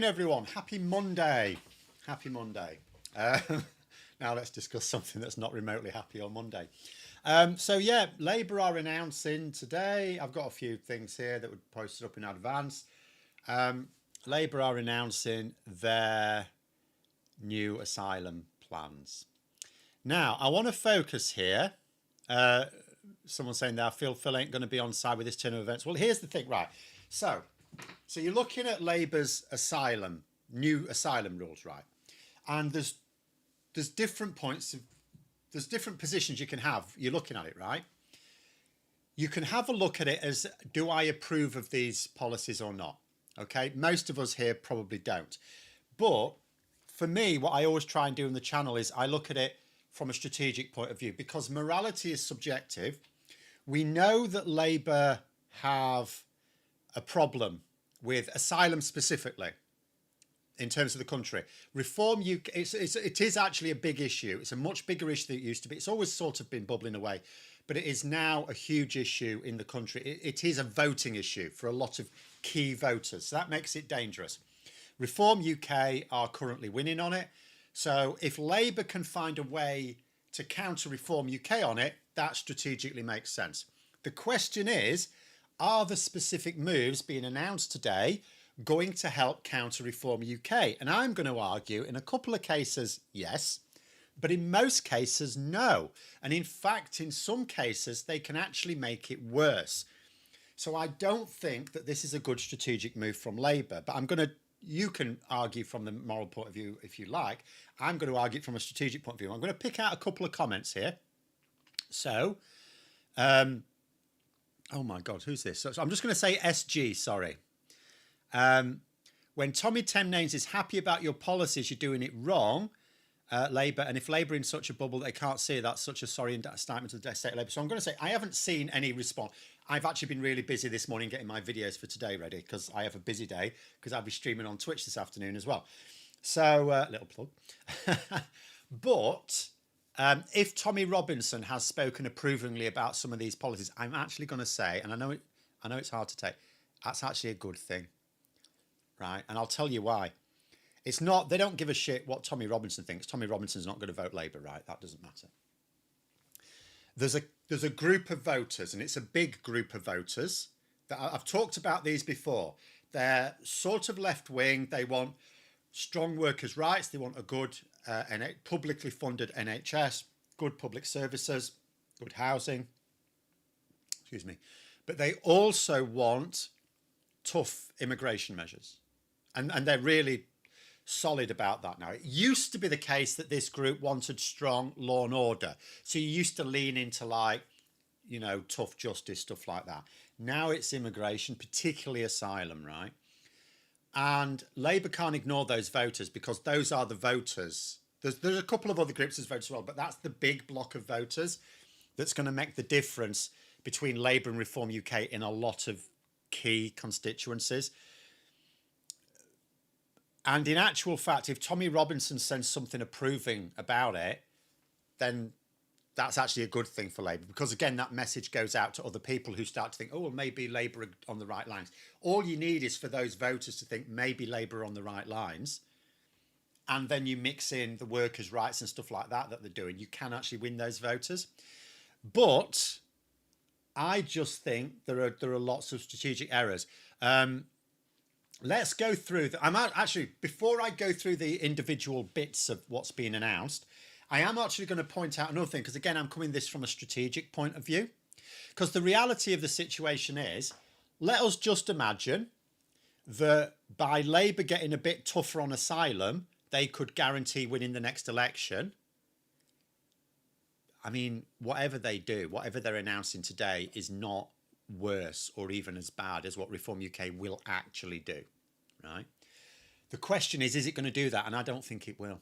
Everyone, happy Monday. Happy Monday. Now let's discuss something that's not remotely happy on Monday. So Labour are announcing today. I've got a few things here that were posted up in advance. Labour are announcing their new asylum plans. Now, I want to focus here. Someone saying that I feel Phil ain't going to be on side with this turn of events. Well, here's the thing, right? So you're looking at Labour's new asylum rules, right? And there's different there's different positions you can have. You're looking at it, right? You can have a look at it as, do I approve of these policies or not? Okay, most of us here probably don't. But for me, what I always try and do in the channel is I look at it from a strategic point of view, because morality is subjective. We know that Labour have a problem with asylum specifically in terms of the country. Reform UK, it is actually a big issue. It's a much bigger issue than it used to be. It's always sort of been bubbling away, but it is now a huge issue in the country. It is a voting issue for a lot of key voters. So that makes it dangerous. Reform UK are currently winning on it. So if Labour can find a way to counter Reform UK on it, that strategically makes sense. The question is, are the specific moves being announced today going to help counter Reform UK? And I'm going to argue in a couple of cases, yes, but in most cases, no. And in fact, in some cases, they can actually make it worse. So I don't think that this is a good strategic move from Labour, but you can argue from the moral point of view if you like. I'm going to argue from a strategic point of view. I'm going to pick out a couple of comments here. So, oh my God, who's this? So I'm just going to say SG, sorry. When Tommy Temnanes is happy about your policies, you're doing it wrong, Labour. And if Labour in such a bubble that they can't see, that's such a sorry indictment of the state of Labour. So I'm going to say I haven't seen any response. I've actually been really busy this morning getting my videos for today ready, because I have a busy day, because I'll be streaming on Twitch this afternoon as well. So little plug. But if Tommy Robinson has spoken approvingly about some of these policies, I'm actually going to say, and I know it's hard to take, that's actually a good thing, right? And I'll tell you why. It's not, they don't give a shit what Tommy Robinson thinks. Tommy Robinson's not going to vote Labour, right? That doesn't matter. There's a group of voters, and it's a big group of voters, that I've talked about these before. They're sort of left wing. They want strong workers' rights. They want a good publicly funded NHS, good public services, good housing. Excuse me. But they also want tough immigration measures. And they're really solid about that now. It used to be the case that this group wanted strong law and order. So you used to lean into, like, you know, tough justice, stuff like that. Now it's immigration, particularly asylum, right? And Labour can't ignore those voters, because those are the voters. There's a couple of other groups as voters as well, but that's the big block of voters that's going to make the difference between Labour and Reform UK in a lot of key constituencies. And in actual fact, if Tommy Robinson sends something approving about it, then that's actually a good thing for Labour, because again, that message goes out to other people who start to think, oh, well, maybe Labour are on the right lines. All you need is for those voters to think maybe Labour are on the right lines. And then you mix in the workers' rights and stuff like that they're doing. You can actually win those voters. But I just think there are lots of strategic errors. Let's go through before I go through the individual bits of what's been announced, I am actually going to point out another thing, because again, I'm coming this from a strategic point of view. Because the reality of the situation is, let us just imagine that by Labour getting a bit tougher on asylum, they could guarantee winning the next election. I mean, whatever they do, whatever they're announcing today is not worse or even as bad as what Reform UK will actually do, right? The question is it going to do that? And I don't think it will,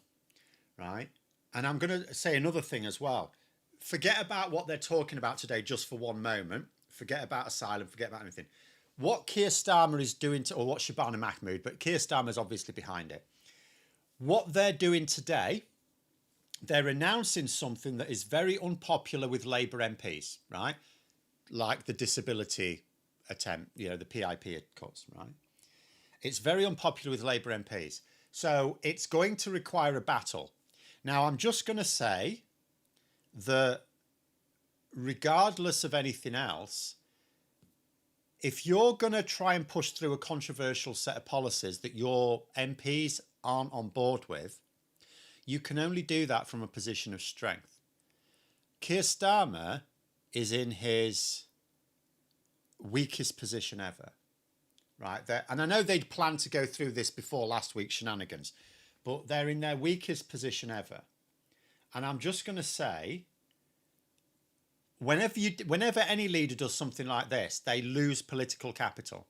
right? And I'm going to say another thing as well. Forget about what they're talking about today just for one moment. Forget about asylum, forget about anything. What Keir Starmer is doing, or what Shabana Mahmood, but Keir Starmer's obviously behind it. What they're doing today, they're announcing something that is very unpopular with Labour MPs, right? Like the disability attempt, you know, the PIP cuts, right? It's very unpopular with Labour MPs. So it's going to require a battle. Now, I'm just going to say that regardless of anything else, if you're going to try and push through a controversial set of policies that your MPs aren't on board with, you can only do that from a position of strength. Keir Starmer is in his weakest position ever, right? And I know they'd planned to go through this before last week's shenanigans, but they're in their weakest position ever. And I'm just going to say, whenever any leader does something like this, they lose political capital.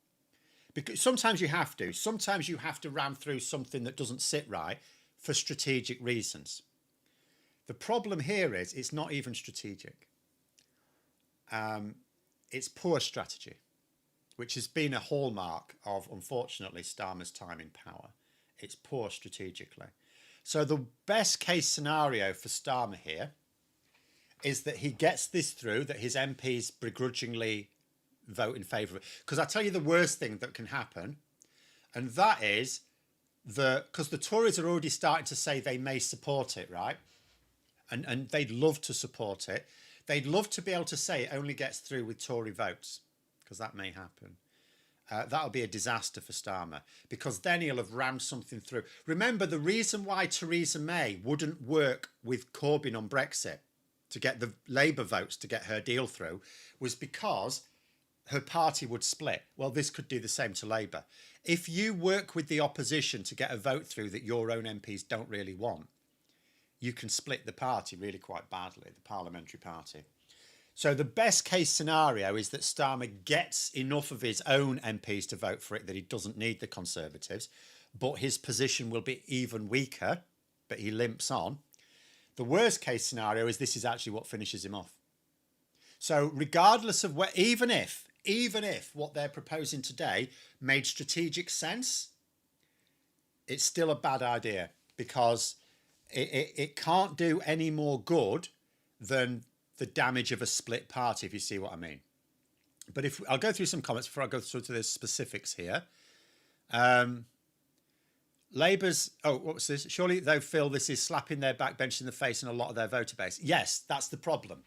Because sometimes you have to. Sometimes you have to ram through something that doesn't sit right for strategic reasons. The problem here is it's not even strategic. It's poor strategy, which has been a hallmark of, unfortunately, Starmer's time in power. It's poor strategically. So the best case scenario for Starmer here is that he gets this through, that his MPs begrudgingly vote in favour of it. Because I tell you the worst thing that can happen, and that is because the Tories are already starting to say they may support it, right? And they'd love to support it. They'd love to be able to say it only gets through with Tory votes, because that may happen. That'll be a disaster for Starmer, because then he'll have rammed something through. Remember, the reason why Theresa May wouldn't work with Corbyn on Brexit to get the Labour votes to get her deal through was because her party would split. Well, this could do the same to Labour. If you work with the opposition to get a vote through that your own MPs don't really want, you can split the party really quite badly, the parliamentary party. So the best case scenario is that Starmer gets enough of his own MPs to vote for it that he doesn't need the Conservatives, but his position will be even weaker, but he limps on. The worst case scenario is this is actually what finishes him off. So regardless of even if what they're proposing today made strategic sense, it's still a bad idea, because it can't do any more good than the damage of a split party, if you see what I mean. But I'll go through some comments before I go through to the specifics here. Labour's, what was this? Surely they feel this is slapping their backbench in the face and a lot of their voter base. Yes, that's the problem.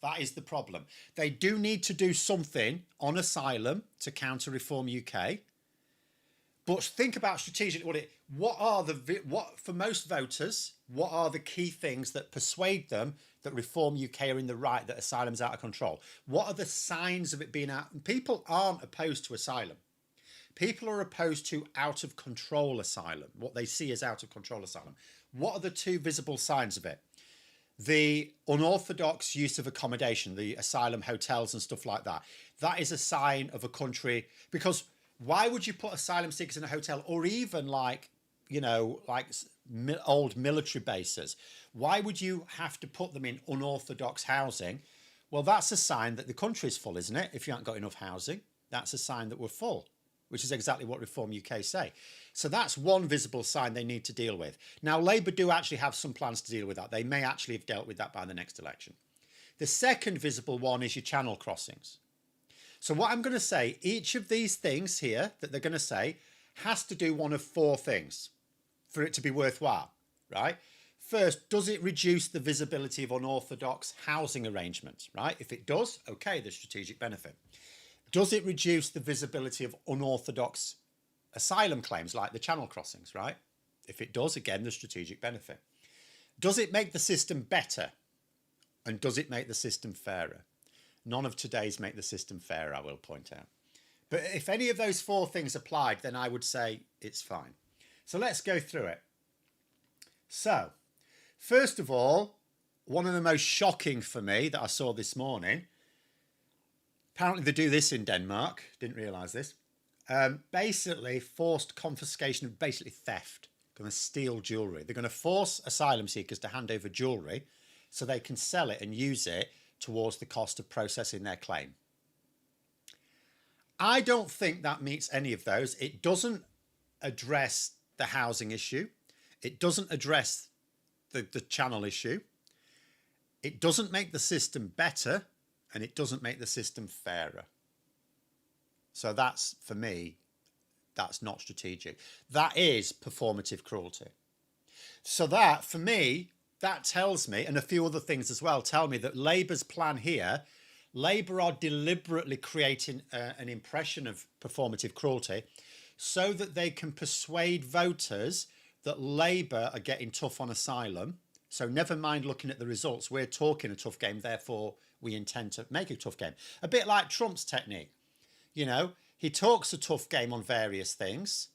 That is the problem. They do need to do something on asylum to counter Reform UK. But think about strategically what for most voters, what are the key things that persuade them that Reform UK are in the right, that asylum's out of control? What are the signs of it being out? People aren't opposed to asylum. People are opposed to out of control asylum, what they see as out of control asylum. What are the two visible signs of it? The unorthodox use of accommodation, the asylum hotels and stuff like that. That is a sign of a country, because why would you put asylum seekers in a hotel, or even like old military bases? Why would you have to put them in unorthodox housing? Well, that's a sign that the country's full, isn't it? If you haven't got enough housing, that's a sign that we're full, which is exactly what Reform UK say. So that's one visible sign they need to deal with. Now, Labour do actually have some plans to deal with that. They may actually have dealt with that by the next election. The second visible one is your channel crossings. So what I'm going to say, each of these things here that they're going to say has to do one of four things for it to be worthwhile, right? First, does it reduce the visibility of unorthodox housing arrangements, right? If it does, okay, there's strategic benefit. Does it reduce the visibility of unorthodox asylum claims like the channel crossings, right? If it does, again, there's strategic benefit. Does it make the system better? And does it make the system fairer? None of today's make the system fairer, I will point out. But if any of those four things applied, then I would say it's fine. So let's go through it. So, first of all, one of the most shocking for me that I saw this morning, apparently they do this in Denmark, didn't realise this, basically forced confiscation of basically theft, going to steal jewellery. They're going to force asylum seekers to hand over jewellery so they can sell it and use it towards the cost of processing their claim. I don't think that meets any of those. It doesn't address the housing issue. It doesn't address the channel issue. It doesn't make the system better, and it doesn't make the system fairer. So that's, for me, That's not strategic. That is performative cruelty. So that, for me, that tells me, and a few other things as well, tell me that Labour's plan here, Labour are deliberately creating an impression of performative cruelty so that they can persuade voters that Labour are getting tough on asylum. So never mind looking at the results, we're talking a tough game, therefore we intend to make a tough game. A bit like Trump's technique. You know, he talks a tough game on various things,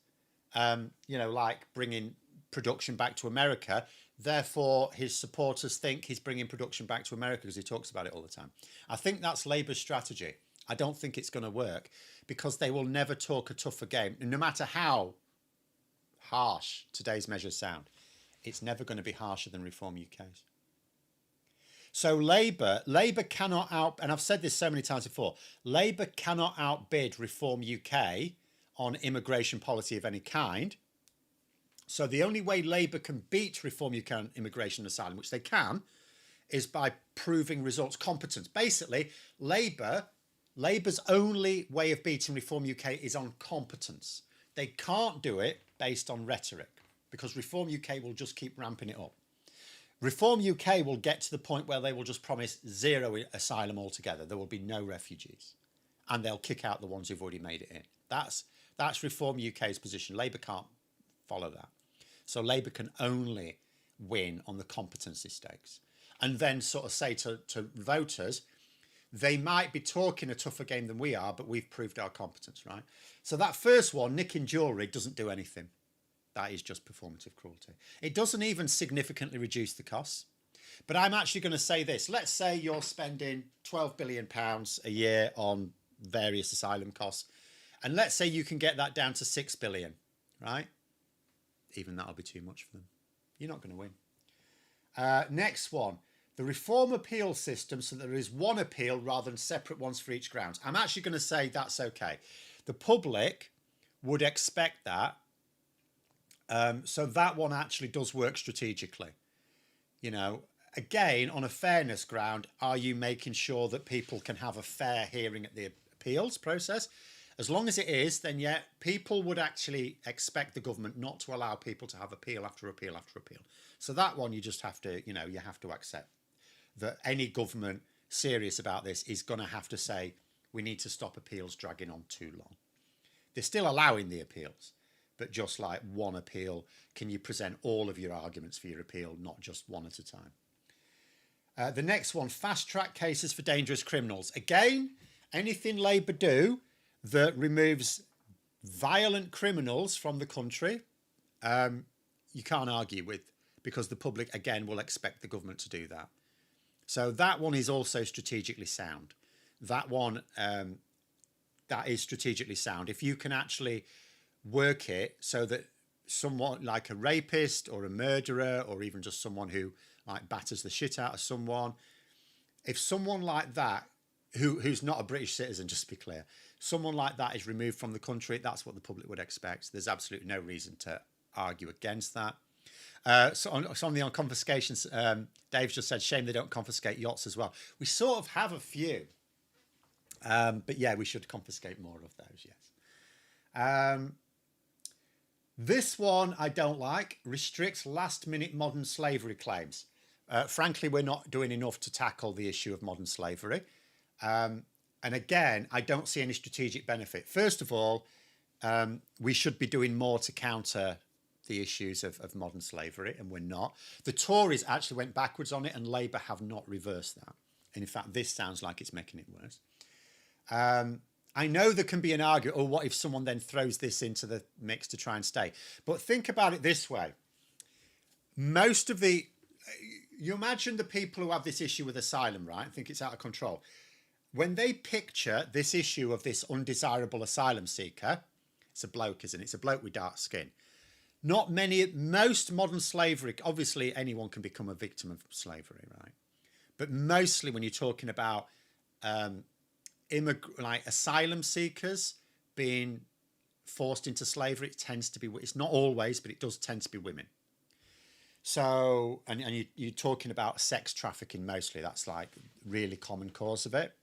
you know, like bringing production back to America. Therefore, his supporters think he's bringing production back to America because he talks about it all the time. I think that's Labour's strategy. I don't think it's going to work because they will never talk a tougher game. No matter how harsh today's measures sound, it's never going to be harsher than Reform UK's. So Labour cannot and I've said this so many times before, Labour cannot outbid Reform UK on immigration policy of any kind. So the only way Labour can beat Reform UK on immigration and asylum, which they can, is by proving results, competence. Basically, Labour's only way of beating Reform UK is on competence. They can't do it based on rhetoric because Reform UK will just keep ramping it up. Reform UK will get to the point where they will just promise zero asylum altogether. There will be no refugees and they'll kick out the ones who've already made it in. That's Reform UK's position. Labour can't follow that. So Labour can only win on the competency stakes and then sort of say to voters, they might be talking a tougher game than we are, but we've proved our competence, right? So that first one, nicking jewellery, doesn't do anything. That is just performative cruelty. It doesn't even significantly reduce the costs. But I'm actually going to say this. Let's say you're spending £12 billion a year on various asylum costs. And let's say you can get that down to £6 billion, right? Even that'll be too much for them. You're not going to win. Next one. The reform appeal system so that there is one appeal rather than separate ones for each ground. I'm actually going to say that's okay. The public would expect that. So that one actually does work strategically. You know, again, on a fairness ground, are you making sure that people can have a fair hearing at the appeals process? As long as it is, then yeah, people would actually expect the government not to allow people to have appeal after appeal after appeal. So that one you just have to, you know, you have to accept that any government serious about this is going to have to say, we need to stop appeals dragging on too long. They're still allowing the appeals, but just like one appeal, can you present all of your arguments for your appeal, not just one at a time? The next one, fast track cases for dangerous criminals. Again, anything Labour do that removes violent criminals from the country, you can't argue with, because the public, again, will expect the government to do that. So that one is also strategically sound. That one, that is strategically sound. If you can actually work it so that someone like a rapist or a murderer or even just someone who like batters the shit out of someone, if someone like that, who's not a British citizen, just to be clear, someone like that is removed from the country, that's what the public would expect. There's absolutely no reason to argue against that. So on the confiscations, Dave just said, shame they don't confiscate yachts as well. We sort of have a few. But yeah, we should confiscate more of those, yes. This one I don't like. Restricts last-minute modern slavery claims. Frankly, we're not doing enough to tackle the issue of modern slavery. And again, I don't see any strategic benefit. First of all, we should be doing more to counter the issues of modern slavery, and we're not. The Tories actually went backwards on it, and Labour have not reversed that. And in fact, this sounds like it's making it worse. I know there can be an argument, oh, what if someone then throws this into the mix to try and stay? But think about it this way. Most of the, you imagine the people who have this issue with asylum, right? I think it's out of control. When they picture this issue of this undesirable asylum seeker, it's a bloke, isn't it? It's a bloke with dark skin. Not many, most modern slavery, obviously anyone can become a victim of slavery, right? But mostly when you're talking about like asylum seekers being forced into slavery, it tends to be, it's not always, but it does tend to be women. So, and you're talking about sex trafficking mostly, that's like really common cause of it.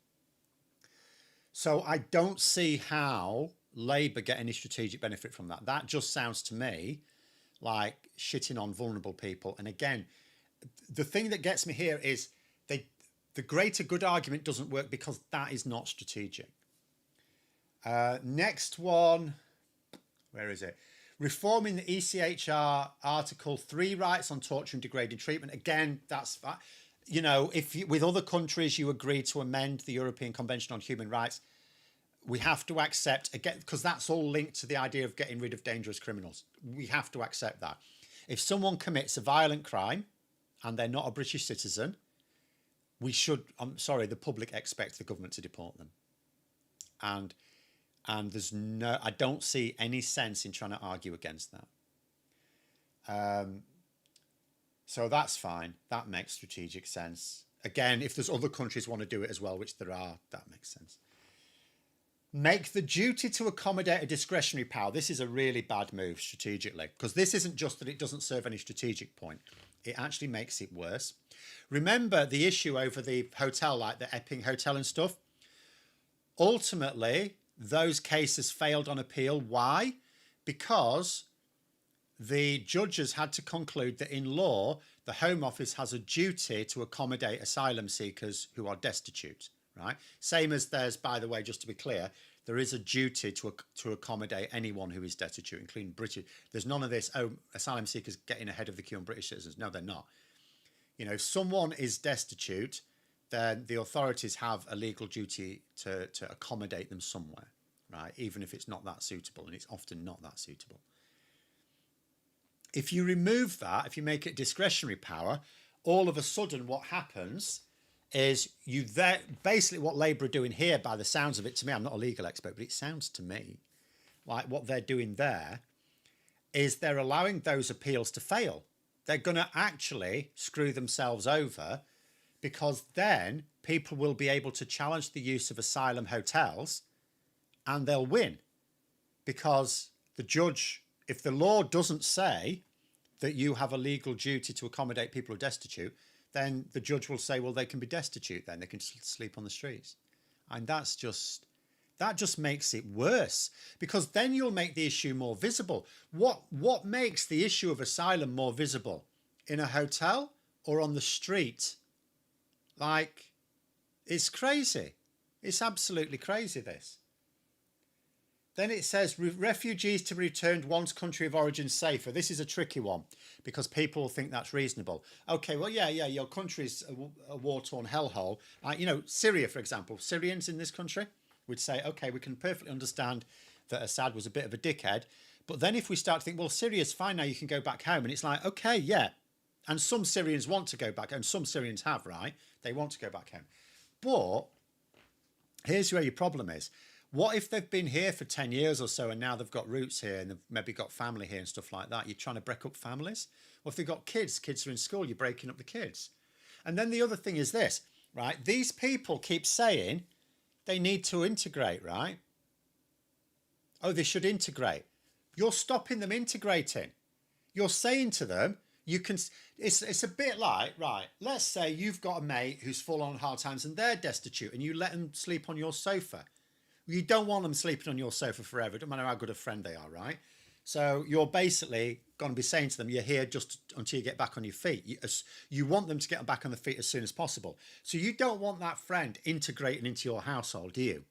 So I don't see how Labour get any strategic benefit from that? That just sounds to me like shitting on vulnerable people. And again, the thing that gets me here is the greater good argument doesn't work because that is not strategic. Next one, where is it? Reforming the ECHR Article 3 rights on torture and degrading treatment. Again, that's, you know, if you, with other countries you agree to amend the European Convention on Human Rights, we have to accept, again, because that's all linked to the idea of getting rid of dangerous criminals. We have to accept that. If someone commits a violent crime and they're not a British citizen, we should, I'm sorry, the public expects the government to deport them. And there's no, I don't see any sense in trying to argue against that. So that's fine. That makes strategic sense. Again, if there's other countries want to do it as well, which there are, that makes sense. Make the duty to accommodate a discretionary power. This is a really bad move strategically, because this isn't just that it doesn't serve any strategic point. It actually makes it worse. Remember the issue over the hotel, like the Epping Hotel and stuff? Ultimately, those cases failed on appeal. Why? Because the judges had to conclude that in law, the Home Office has a duty to accommodate asylum seekers who are destitute, right? Same as there's, by the way, just to be clear, there is a duty to accommodate anyone who is destitute, including British. There's none of this, oh, asylum seekers getting ahead of the queue on British citizens. No, they're not. You know, if someone is destitute, then the authorities have a legal duty to accommodate them somewhere, right? Even if it's not that suitable, and it's often not that suitable. If you remove that, if you make it discretionary power, all of a sudden what happens is basically what Labour are doing here, by the sounds of it to me, I'm not a legal expert, but it sounds to me like what they're doing there is they're allowing those appeals to fail. They're going to actually screw themselves over, because then people will be able to challenge the use of asylum hotels and they'll win, because the judge, if the law doesn't say that you have a legal duty to accommodate people who are destitute, then the judge will say, well, they can be destitute then, they can sleep on the streets. And that just makes it worse, because then you'll make the issue more visible. What makes the issue of asylum more visible? In a hotel or on the street? Like, it's crazy. It's absolutely crazy, this. Then it says refugees to be returned once country of origin safer. This is a tricky one because people think that's reasonable. Okay, well, yeah, your country's a war-torn hellhole. You know, Syria, for example, Syrians in this country would say, okay, we can perfectly understand that Assad was a bit of a dickhead. But then if we start to think, well, Syria's fine now, you can go back home. And it's like, okay, yeah. And some Syrians want to go back, and some Syrians have, right? They want to go back home. But here's where your problem is. What if they've been here for 10 years or so and now they've got roots here and they've maybe got family here and stuff like that? You're trying to break up families? Or if they've got kids are in school, you're breaking up the kids. And then the other thing is this, right? These people keep saying they need to integrate, right? Oh, they should integrate. You're stopping them integrating. You're saying to them, you can, it's a bit like, right, let's say you've got a mate who's full on hard times and they're destitute and you let them sleep on your sofa. You don't want them sleeping on your sofa forever. It doesn't matter how good a friend they are, right? So you're basically going to be saying to them, you're here just until you get back on your feet. You want them to get back on their feet as soon as possible. So you don't want that friend integrating into your household, do you?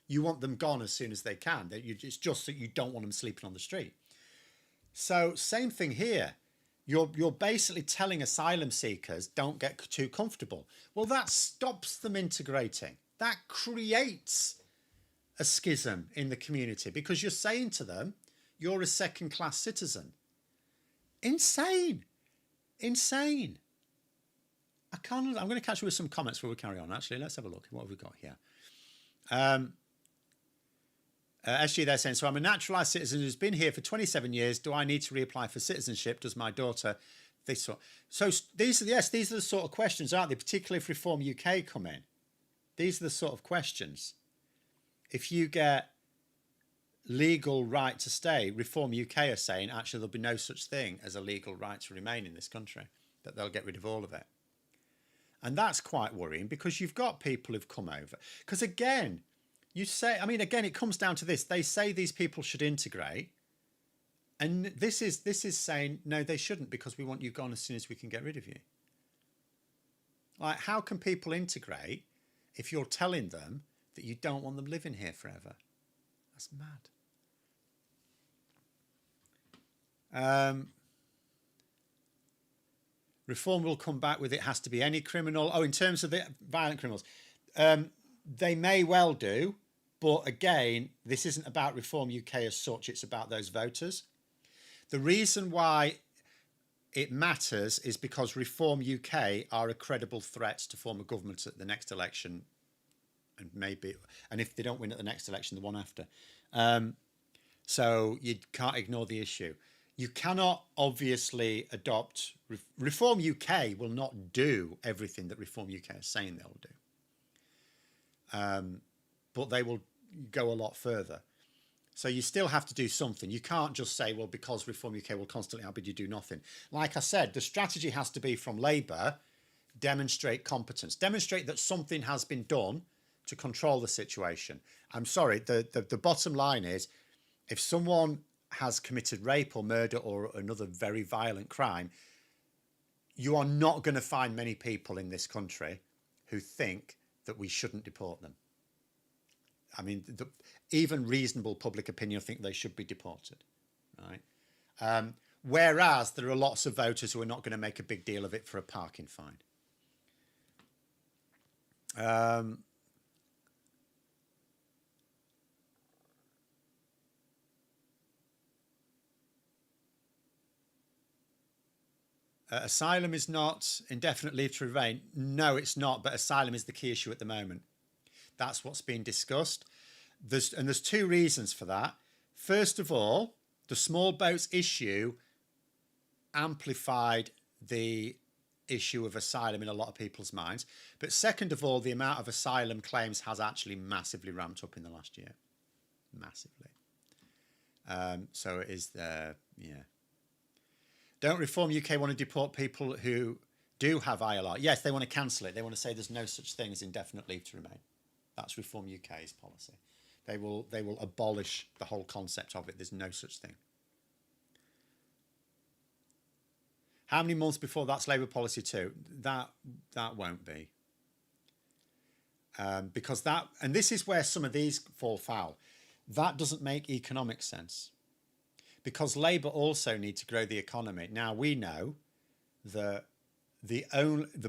You want them gone as soon as they can. It's just that you don't want them sleeping on the street. So same thing here. You're basically telling asylum seekers, don't get too comfortable. Well, that stops them integrating. That creates a schism in the community because you're saying to them, you're a second-class citizen. Insane. Insane. I'm going to catch you with some comments before we carry on. Actually, let's have a look. What have we got here? SG, they're saying, so I'm a naturalised citizen who's been here for 27 years. Do I need to reapply for citizenship? Does my daughter... So these are the sort of questions, aren't they? Particularly if Reform UK come in. These are the sort of questions. If you get legal right to stay, Reform UK are saying, actually, there'll be no such thing as a legal right to remain in this country, that they'll get rid of all of it. And that's quite worrying because you've got people who've come over. Because again, You say, I mean, again, it comes down to this. They say these people should integrate. And this is saying, no, they shouldn't, because we want you gone as soon as we can get rid of you. Like, how can people integrate if you're telling them that you don't want them living here forever? That's mad. Reform will come back with it has to be any criminal. Oh, in terms of the violent criminals, they may well do. But again, this isn't about Reform UK as such. It's about those voters. The reason why it matters is because Reform UK are a credible threat to form a government at the next election, and if they don't win at the next election, the one after. So you can't ignore the issue. You cannot obviously adopt Reform UK will not do everything that Reform UK is saying they'll do, but they will go a lot further. So you still have to do something. You can't just say, well, because Reform UK will constantly outbid you, do nothing. Like I said, the strategy has to be from Labour, demonstrate competence, demonstrate that something has been done to control the situation. I'm sorry, the bottom line is, if someone has committed rape or murder or another very violent crime, you are not going to find many people in this country who think that we shouldn't deport them. I mean, even reasonable public opinion think they should be deported, right? Whereas there are lots of voters who are not going to make a big deal of it for a parking fine. Asylum is not indefinite leave to remain. No, it's not, but asylum is the key issue at the moment. That's what's being discussed. There's two reasons for that. First of all, the small boats issue amplified the issue of asylum in a lot of people's minds. But second of all, the amount of asylum claims has actually massively ramped up in the last year. Massively. So it is, yeah. Don't Reform UK want to deport people who do have ILR? Yes, they want to cancel it. They want to say there's no such thing as indefinite leave to remain. That's Reform UK's policy. They will abolish the whole concept of it. There's no such thing. How many months before that's Labour policy too? That won't be. Because that, and this is where some of these fall foul, that doesn't make economic sense. Because Labour also need to grow the economy. Now we know that the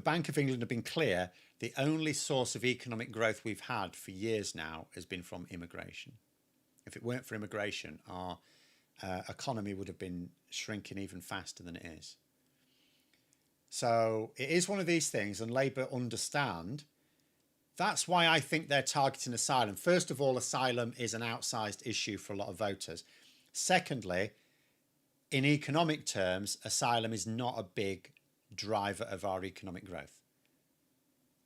Bank of England have been clear, the only source of economic growth we've had for years now has been from immigration. If it weren't for immigration, our economy would have been shrinking even faster than it is. So it is one of these things, and Labour understand. That's why I think they're targeting asylum. First of all, asylum is an outsized issue for a lot of voters. Secondly, in economic terms, asylum is not a big driver of our economic growth.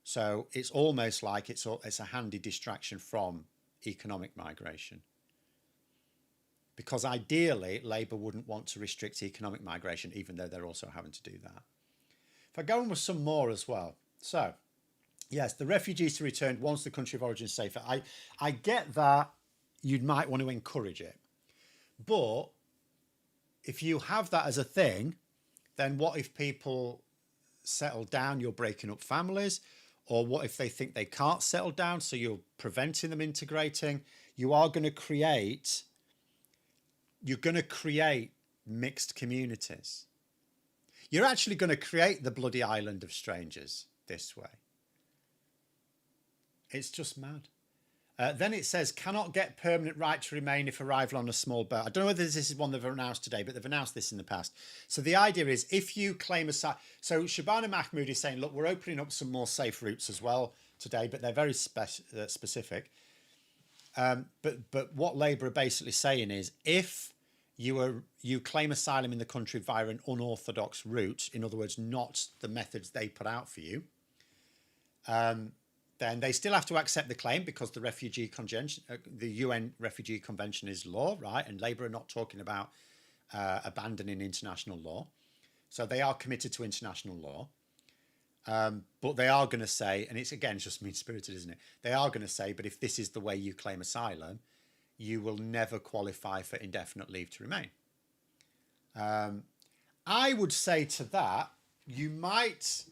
So it's almost like it's a handy distraction from economic migration. Because ideally, Labour wouldn't want to restrict economic migration, even though they're also having to do that. If I go on with some more as well. So, yes, the refugees to return once the country of origin is safer. I get that you might want to encourage it. But if you have that as a thing, then what if people settle down, you're breaking up families? Or what if they think they can't settle down, so you're preventing them integrating? You're going to create mixed communities. You're actually going to create the bloody island of strangers this way. It's just mad. Then it says, cannot get permanent right to remain if arrival on a small boat. I don't know whether this is one they've announced today, but they've announced this in the past. So the idea is, if you claim asylum... So Shabana Mahmood is saying, look, we're opening up some more safe routes as well today, but they're very specific. But what Labour are basically saying is, if you claim asylum in the country via an unorthodox route, in other words, not the methods they put out for you, then they still have to accept the claim, because the refugee convention, the UN Refugee Convention is law, right? And Labour are not talking about abandoning international law. So they are committed to international law. But they are going to say, and it's again just mean-spirited, isn't it? They are going to say, but if this is the way you claim asylum, you will never qualify for indefinite leave to remain. I would say to that, you might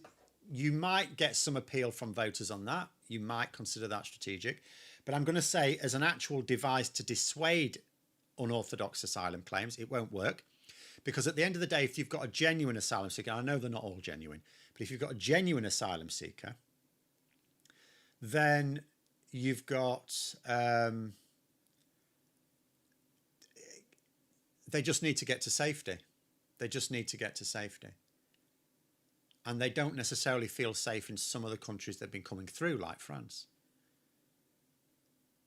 get some appeal from voters on that. You might consider that strategic. But I'm going to say, as an actual device to dissuade unorthodox asylum claims, it won't work. Because at the end of the day, if you've got a genuine asylum seeker, I know they're not all genuine, but if you've got a genuine asylum seeker, then you've got, they just need to get to safety. They just need to get to safety. And they don't necessarily feel safe in some of the countries they've been coming through, like France.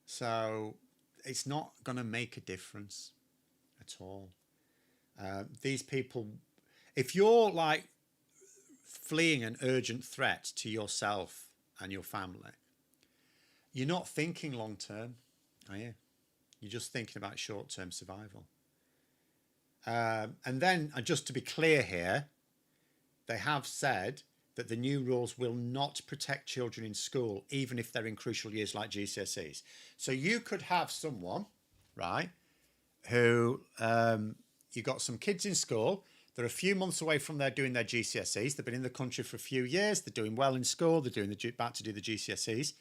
So it's not going to make a difference at all. These people, if you're like fleeing an urgent threat to yourself and your family, you're not thinking long term, are you? You're just thinking about short term survival. And then, just to be clear here, they have said that the new rules will not protect children in school, even if they're in crucial years like GCSEs. So you could have someone, right, who you got some kids in school. They're a few months away from doing their GCSEs. They've been in the country for a few years. They're doing well in school. They're about to do the GCSEs.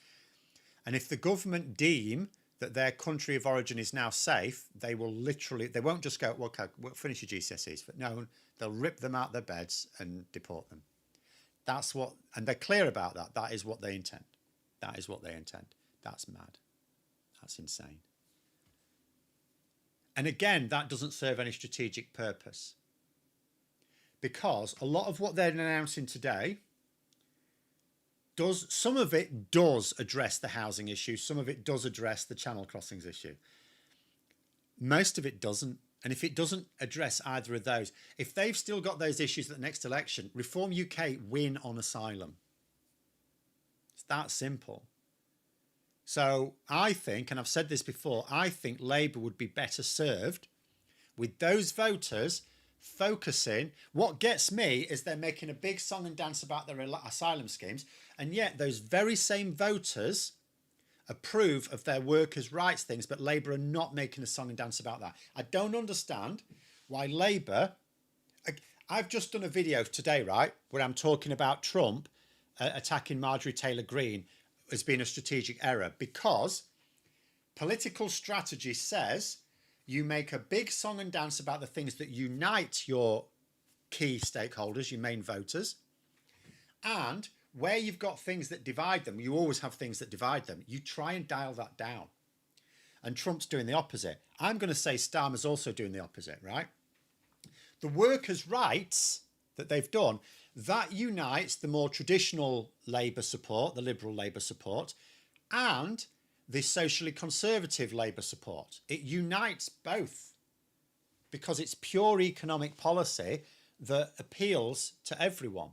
And if the government deem that their country of origin is now safe, they will literally, they won't just go, well, okay, we'll finish your GCSEs. But no, they'll rip them out their beds and deport them. That's what, and they're clear about that. That is what they intend. That is what they intend. That's mad. That's insane. And again, that doesn't serve any strategic purpose, because a lot of what they're announcing today some of it does address the housing issue. Some of it does address the channel crossings issue. Most of it doesn't. And if it doesn't address either of those, if they've still got those issues at the next election, Reform UK win on asylum. It's that simple. So I think, and I've said this before, I think Labour would be better served with those voters focusing. What gets me is they're making a big song and dance about their asylum schemes, and yet those very same voters approve of their workers' rights things, but Labour are not making a song and dance about that. I don't understand why Labour... I've just done a video today, right, where I'm talking about Trump attacking Marjorie Taylor Greene as being a strategic error, because political strategy says you make a big song and dance about the things that unite your key stakeholders, your main voters, and where you've got things that divide them, you always have things that divide them, you try and dial that down. And Trump's doing the opposite. I'm going to say Starmer's also doing the opposite, right? The workers' rights that they've done, that unites the more traditional Labour support, the Liberal Labour support, and the socially conservative Labour support. It unites both because it's pure economic policy that appeals to everyone,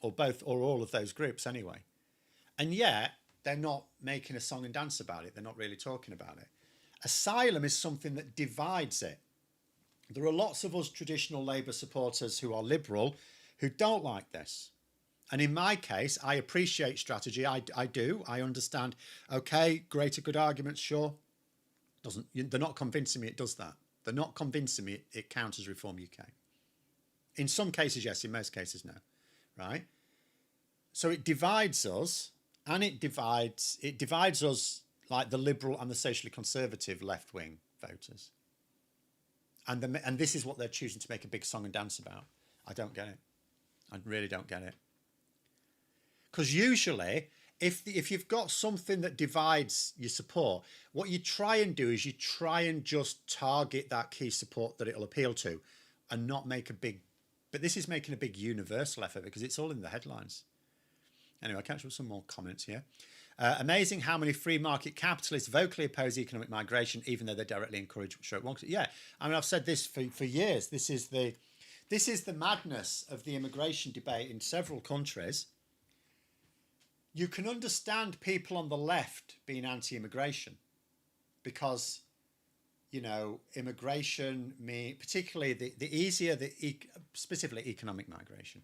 or both or all of those groups anyway. And yet they're not making a song and dance about it. They're not really talking about it. Asylum is something that divides it. There are lots of us traditional Labour supporters who are liberal who don't like this. And in my case, I appreciate strategy. I do. I understand. Okay, greater good arguments, sure. They're not convincing me it does that. They're not convincing me it counters Reform UK. In some cases, yes. In most cases, no. Right? So it divides us, and it divides us like the liberal and the socially conservative left-wing voters. And this is what they're choosing to make a big song and dance about. I don't get it. I really don't get it. Because usually, if you've got something that divides your support, what you try and do is you try and just target that key support that it'll appeal to, and not make a big... But this is making a big universal effort because it's all in the headlines. Anyway, I'll catch up with some more comments here. Amazing how many free market capitalists vocally oppose economic migration, even though they directly encourage stroke one. Yeah, I mean, I've said this for years. This is the madness of the immigration debate in several countries. You can understand people on the left being anti-immigration because, you know, immigration, particularly specifically economic migration.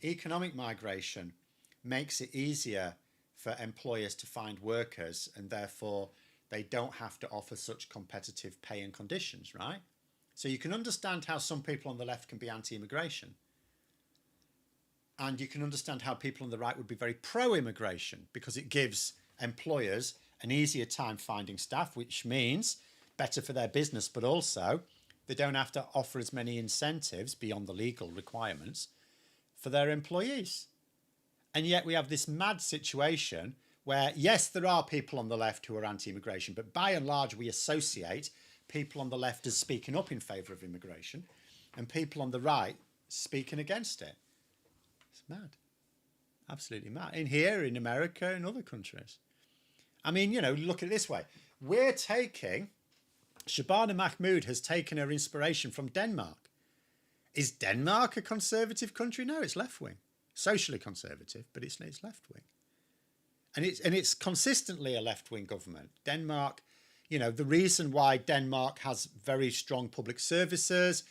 Economic migration makes it easier for employers to find workers, and therefore they don't have to offer such competitive pay and conditions, right? So you can understand how some people on the left can be anti-immigration. And you can understand how people on the right would be very pro-immigration, because it gives employers an easier time finding staff, which means better for their business, but also they don't have to offer as many incentives beyond the legal requirements for their employees. And yet we have this mad situation where, yes, there are people on the left who are anti-immigration, but by and large we associate people on the left as speaking up in favour of immigration and people on the right speaking against it. It's mad. Absolutely mad. In here, in America, in other countries. I mean, you know, look at it this way. We're taking, Shabana Mahmood has taken her inspiration from Denmark. Is Denmark a conservative country? No, it's left-wing. Socially conservative, but it's left-wing. And it's consistently a left-wing government. Denmark, you know, the reason why Denmark has very strong public services,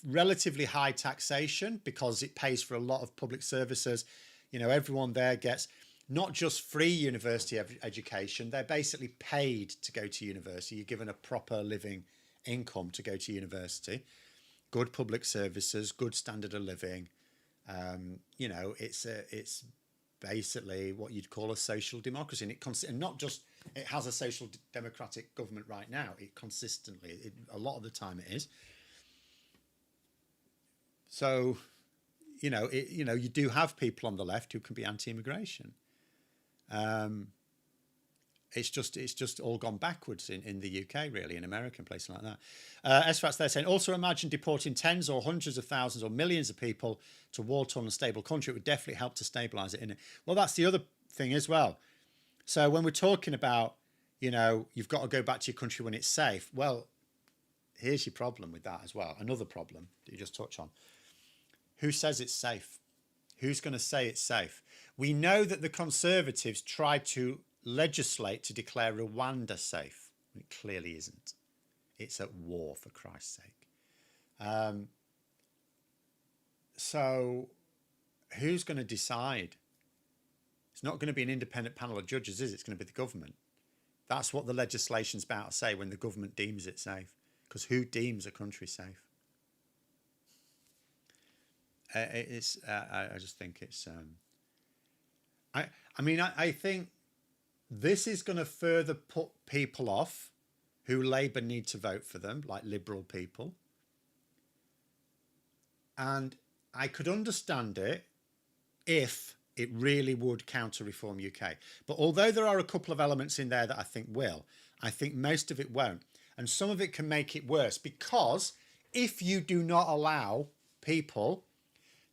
relatively high taxation, because it pays for a lot of public services. You know, everyone there gets not just free university education, they're basically paid to go to university. You're given a proper living income to go to university. Good public services, good standard of living. You know, it's basically what you'd call a social democracy. And not just, it has a social democratic government right now. It consistently, a lot of the time it is. So, you know, you do have people on the left who can be anti-immigration. It's just all gone backwards in the UK, really, in America and places like that. Esfat's there saying, also imagine deporting tens or hundreds of thousands or millions of people to war-torn unstable country. It would definitely help to stabilise it in it. Well, that's the other thing as well. So when we're talking about, you know, you've got to go back to your country when it's safe. Well, here's your problem with that as well. Another problem that you just touched on. Who says it's safe? Who's going to say it's safe? We know that the Conservatives tried to legislate to declare Rwanda safe. It clearly isn't. It's at war, for Christ's sake. So who's going to decide? It's not going to be an independent panel of judges, is it? It's going to be the government. That's what the legislation's about to say, when the government deems it safe. Because who deems a country safe? I just think it's... I mean, I think this is going to further put people off who Labour need to vote for them, like liberal people. And I could understand it if it really would counter Reform UK. But although there are a couple of elements in there that I think will, I think most of it won't. And some of it can make it worse, because if you do not allow people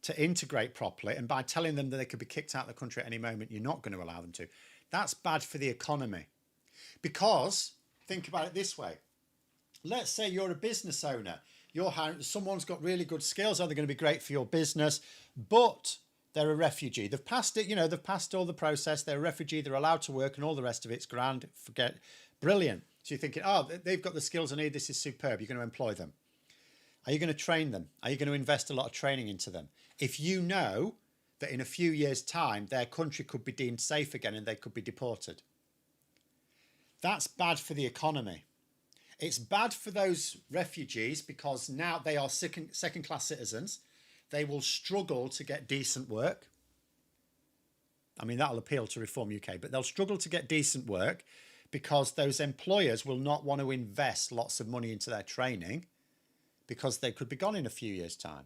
to integrate properly, and by telling them that they could be kicked out of the country at any moment, you're not going to allow them to, that's bad for the economy. Because, think about it this way. Let's say you're a business owner. Someone's got really good skills, they're going to be great for your business, but they're a refugee. They've passed it, you know, they've passed all the process, they're a refugee, they're allowed to work and all the rest of it's grand, brilliant. So you're thinking, oh, they've got the skills I need, this is superb, you're going to employ them. Are you going to train them? Are you going to invest a lot of training into them? If you know that in a few years' time, their country could be deemed safe again and they could be deported. That's bad for the economy. It's bad for those refugees because now they are second-class citizens. They will struggle to get decent work. I mean, that'll appeal to Reform UK, but they'll struggle to get decent work because those employers will not want to invest lots of money into their training because they could be gone in a few years' time.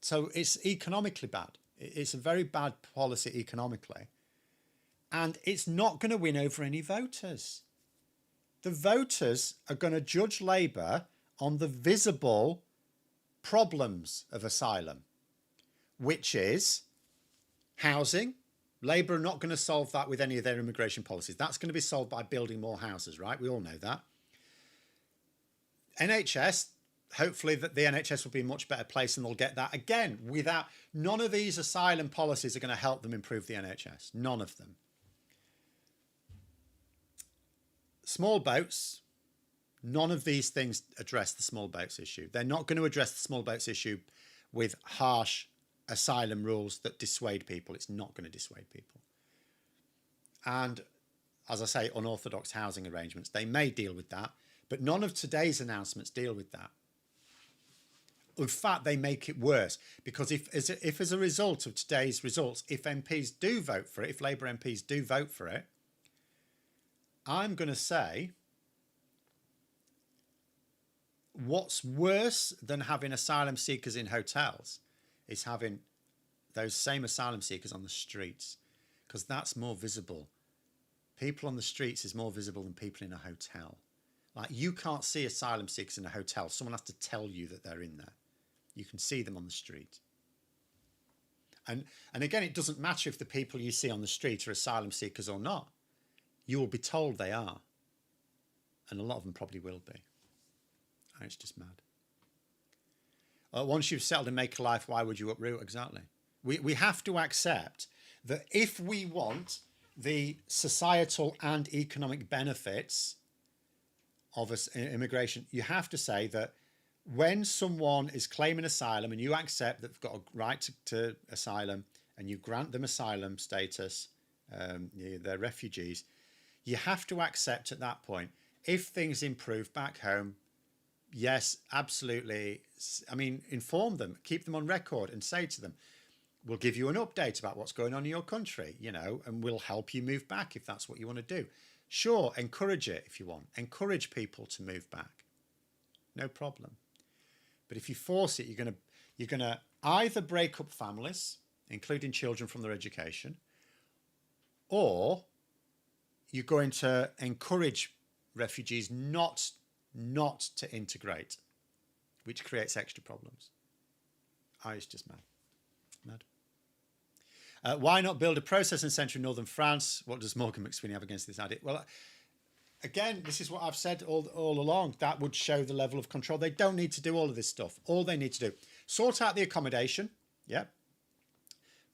So it's economically bad. It's a very bad policy economically. And it's not going to win over any voters. The voters are going to judge Labour on the visible problems of asylum, which is housing. Labour are not going to solve that with any of their immigration policies. That's going to be solved by building more houses, right? We all know that. NHS, hopefully that the NHS will be a much better place and they'll get that. Again, none of these asylum policies are going to help them improve the NHS. None of them. Small boats, none of these things address the small boats issue. They're not going to address the small boats issue with harsh asylum rules that dissuade people. It's not going to dissuade people. And as I say, unorthodox housing arrangements, they may deal with that, but none of today's announcements deal with that. In fact, they make it worse, because if as a result of today's results, if MPs do vote for it, if Labour MPs do vote for it, I'm going to say what's worse than having asylum seekers in hotels is having those same asylum seekers on the streets, because that's more visible. People on the streets is more visible than people in a hotel. Like, you can't see asylum seekers in a hotel. Someone has to tell you that they're in there. You can see them on the street. And again, it doesn't matter if the people you see on the street are asylum seekers or not. You will be told they are. And a lot of them probably will be. And it's just mad. Once you've settled and make a life, why would you uproot? Exactly. We have to accept that if we want the societal and economic benefits of immigration, you have to say that when someone is claiming asylum and you accept that they've got a right to asylum and you grant them asylum status, they're refugees, you have to accept at that point, if things improve back home, yes, absolutely. I mean, inform them, keep them on record and say to them, we'll give you an update about what's going on in your country, and we'll help you move back if that's what you want to do. Sure, encourage it if you want. Encourage people to move back. No problem. But if you force it, you're gonna either break up families, including children from their education, or you're going to encourage refugees not to integrate, which creates extra problems. It's just mad. Why not build a processing centre in northern France? What does Morgan McSweeney have against this idea? Well, again, this is what I've said all along. That would show the level of control. They don't need to do all of this stuff. All they need to do, sort out the accommodation. Yeah.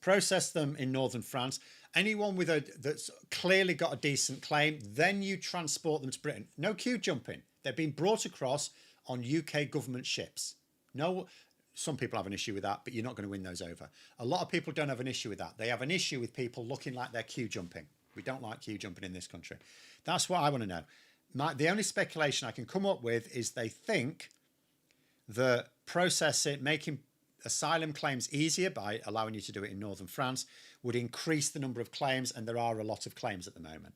Process them in northern France. Anyone that's clearly got a decent claim, then you transport them to Britain. No queue jumping. They're being brought across on UK government ships. No. Some people have an issue with that, but you're not going to win those over. A lot of people don't have an issue with that. They have an issue with people looking like they're queue jumping. We don't like queue jumping in this country. That's what I want to know. The only speculation I can come up with is they think that making asylum claims easier by allowing you to do it in northern France would increase the number of claims, and there are a lot of claims at the moment.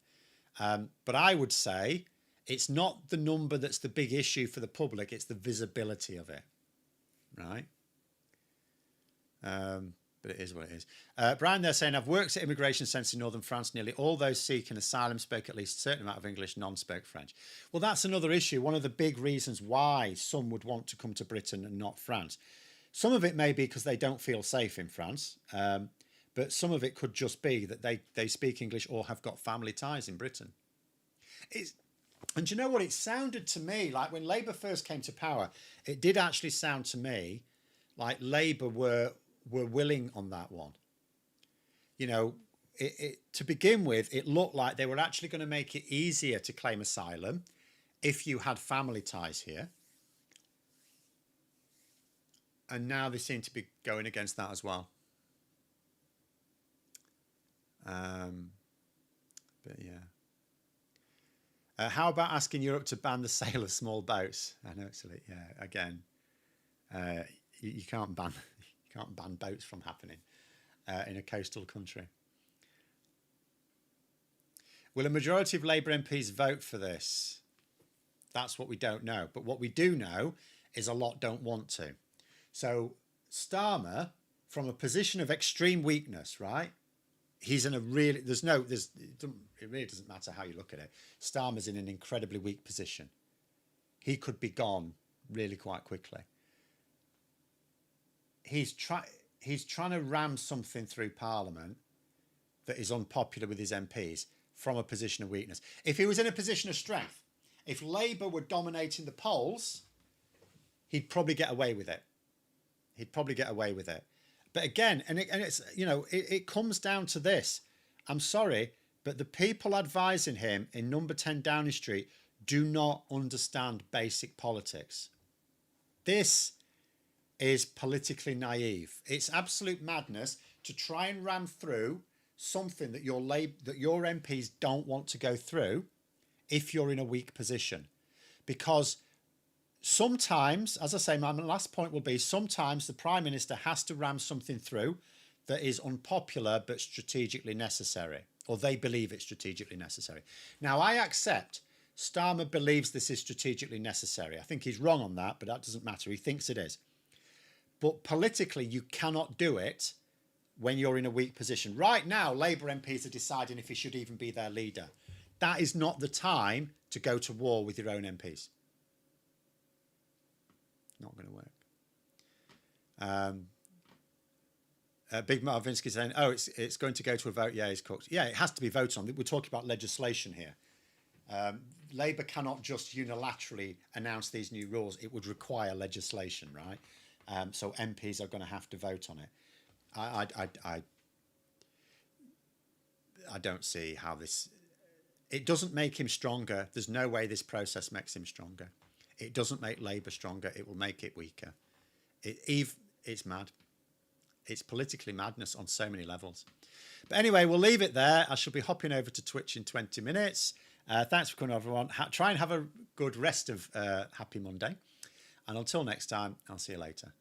But I would say it's not the number that's the big issue for the public, it's the visibility of it. Right. But it is what it is. Brian, they're saying, I've worked at immigration centres in northern France. Nearly all those seeking asylum spoke at least a certain amount of English, none spoke French. Well, that's another issue. One of the big reasons why some would want to come to Britain and not France. Some of it may be because they don't feel safe in France. But some of it could just be that they speak English or have got family ties in Britain. And you know what? It sounded to me like when Labour first came to power, it did actually sound to me like Labour were willing on that one. To begin with, it looked like they were actually going to make it easier to claim asylum if you had family ties here. And now they seem to be going against that as well. But yeah. How about asking Europe to ban the sale of small boats? I know it's again, you can't ban boats from happening in a coastal country. Will a majority of Labour MPs vote for this? That's what we don't know. But what we do know is a lot don't want to. So Starmer, from a position of extreme weakness, right? He's in a really, it really doesn't matter how you look at it. Starmer's in an incredibly weak position. He could be gone really quite quickly. He's trying to ram something through Parliament that is unpopular with his MPs from a position of weakness. If he was in a position of strength, if Labour were dominating the polls, he'd probably get away with it. But again, it comes down to this. I'm sorry, but the people advising him in number 10 Downing Street do not understand basic politics. This is politically naive. It's absolute madness to try and ram through something that your MPs don't want to go through if you're in a weak position. Because sometimes, as I say, my last point will be, sometimes the Prime Minister has to ram something through that is unpopular but strategically necessary, or they believe it's strategically necessary. Now, I accept Starmer believes this is strategically necessary. I think he's wrong on that, but that doesn't matter. He thinks it is. But politically, you cannot do it when you're in a weak position. Right now, Labour MPs are deciding if he should even be their leader. That is not the time to go to war with your own MPs. Not going to work. Big Marvinsky saying, oh, it's going to go to a vote. Yeah, he's cooked. Yeah, it has to be voted on. We're talking about legislation here. Labour cannot just unilaterally announce these new rules. It would require legislation, right? So MPs are going to have to vote on it. I don't see how this... It doesn't make him stronger. There's no way this process makes him stronger. It doesn't make Labour stronger. It will make it weaker. It's mad. It's politically madness on so many levels. But anyway, we'll leave it there. I shall be hopping over to Twitch in 20 minutes. Thanks for coming, everyone. Try and have a good rest of Happy Monday. And until next time, I'll see you later.